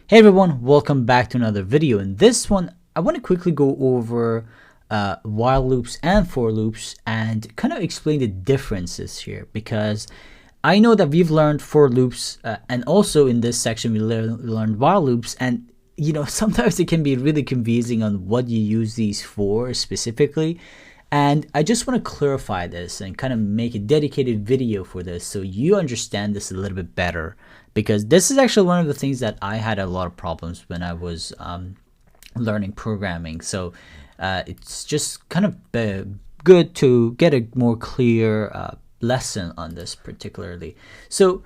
Hey everyone, welcome back to another video. In this one, I want to quickly go over while loops and for loops and kind of explain the differences here, because I know that we've learned for loops and also in this section we learned while loops, and sometimes it can be really confusing on what you use these for specifically. And I just want to clarify this and kind of make a dedicated video for this so you understand this a little bit better, because this is actually one of the things that I had a lot of problems when I was learning programming. So it's just kind of good to get a more clear lesson on this particularly. So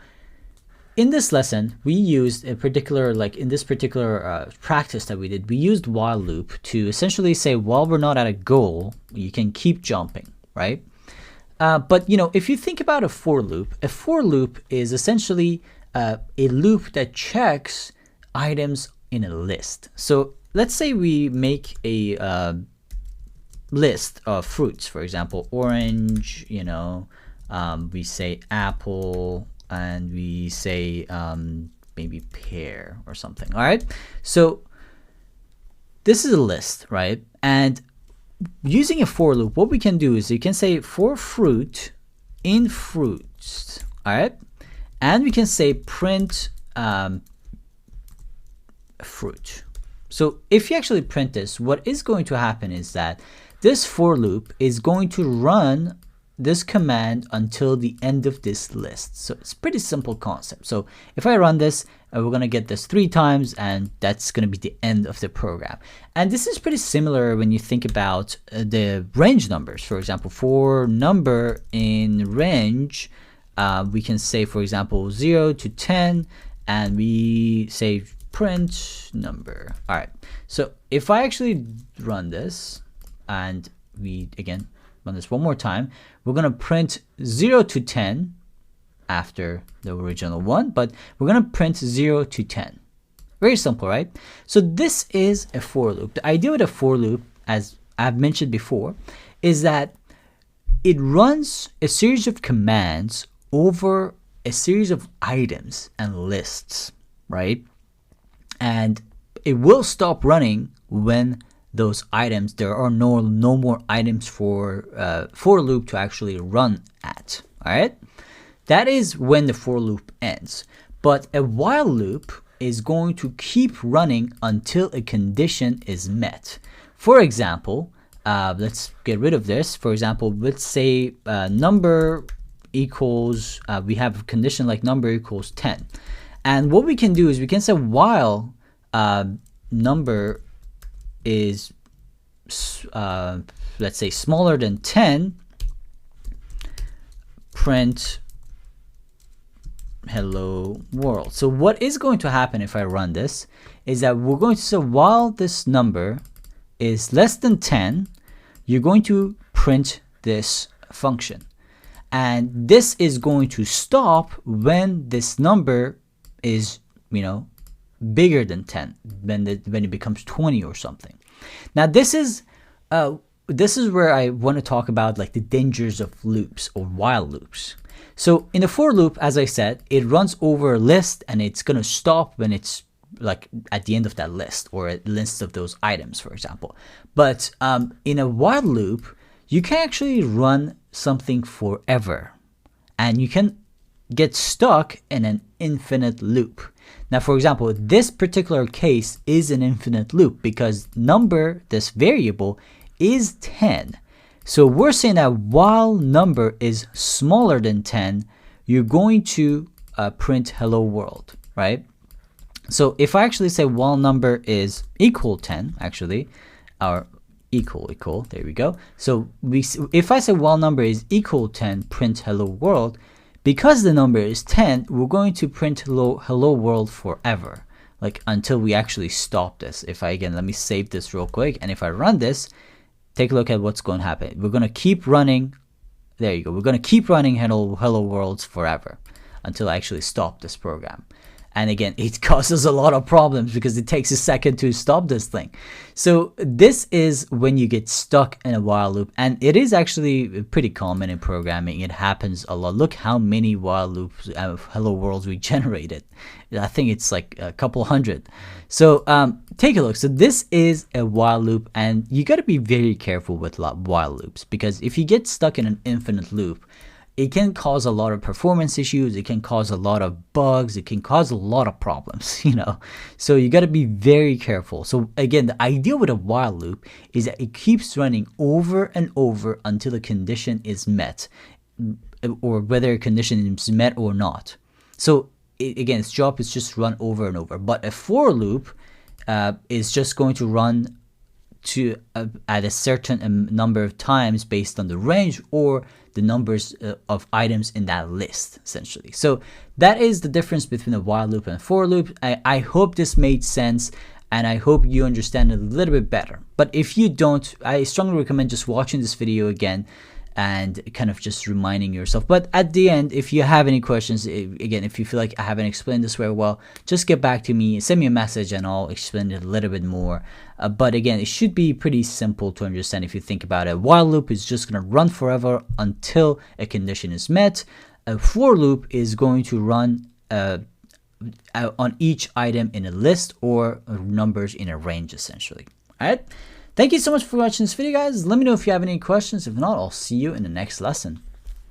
in this lesson, we used a particular, in this particular practice that we did, we used while loop to essentially say, while we're not at a goal, you can keep jumping, right? But if you think about a for loop is essentially a loop that checks items in a list. So let's say we make a list of fruits, for example, orange, we say apple, and we say maybe pear or something. All right, so this is a list, right? And using a for loop, what we can do is you can say for fruit in fruits, all right? And we can say print fruit. So if you actually print this, what is going to happen is that this for loop is going to run this command until the end of this list. So it's pretty simple concept. So if I run this, we're going to get this 3 times, and that's going to be the end of the program. And this is pretty similar when you think about the range numbers. For example, for number in range, we can say, for example, 0 to 10, and we say print number. All right, so if I actually run this, and we again run this one more time, we're going to print 0 to 10 after the original one, but we're going to print 0 to 10. Very simple, right? So this is a for loop. The idea with a for loop, as I've mentioned before, is that it runs a series of commands over a series of items and lists, right? And it will stop running when those items, there are no more items for loop to actually run at. All right, that is when the for loop ends. But a while loop is going to keep running until a condition is met. For example, let's get rid of this. For example, let's say number equals, we have a condition like number equals 10. And what we can do is we can say while number is let's say smaller than 10, print hello world. So what is going to happen if I run this is that we're going to say while this number is less than 10, you're going to print this function, and this is going to stop when this number is bigger than 10, when it becomes 20 or something. Now this is where I want to talk about the dangers of loops or while loops. So in the for loop, as I said, it runs over a list, and it's going to stop when it's at the end of that list or a list of those items, for example. But in a while loop, you can actually run something forever, and you can get stuck in an infinite loop. Now, for example, this particular case is an infinite loop because number, this variable, is 10. So we're saying that while number is smaller than 10, you're going to print hello world, right? So if I actually say while number is equal 10, actually, or equal, there we go. So if I say while number is equal 10, print hello world, because the number is 10, we're going to print hello world forever, until we actually stop this. If I, again, let me save this real quick, and if I run this, take a look at what's going to happen. We're going to keep running, there you go, we're going to keep running hello worlds forever until I actually stop this program. And again, it causes a lot of problems because it takes a second to stop this thing. So this is when you get stuck in a while loop, and it is actually pretty common in programming. It happens a lot. Look how many while loops of hello worlds we generated. I think it's like a couple hundred. So take a look. So this is a while loop, and you got to be very careful with while loops, because if you get stuck in an infinite loop, it can cause a lot of performance issues. It can cause a lot of bugs. It can cause a lot of problems, you know. So you got to be very careful. So again, the idea with a while loop is that it keeps running over and over until a condition is met, or whether a condition is met or not. So again, its job is just run over and over. But a for loop is just going to run to at a certain number of times based on the range or the numbers of items in that list, essentially. So that is the difference between a while loop and a for loop. I hope this made sense, and I hope you understand it a little bit better. But if you don't, I strongly recommend just watching this video again and kind of just reminding yourself. But at the end, if you have any questions, again, if you feel like I haven't explained this very well, just get back to me, send me a message, and I'll explain it a little bit more. But again, it should be pretty simple to understand if you think about it. A while loop is just going to run forever until a condition is met. A for loop is going to run on each item in a list or numbers in a range, essentially. All right. Thank you so much for watching this video, guys. Let me know if you have any questions. If not, I'll see you in the next lesson.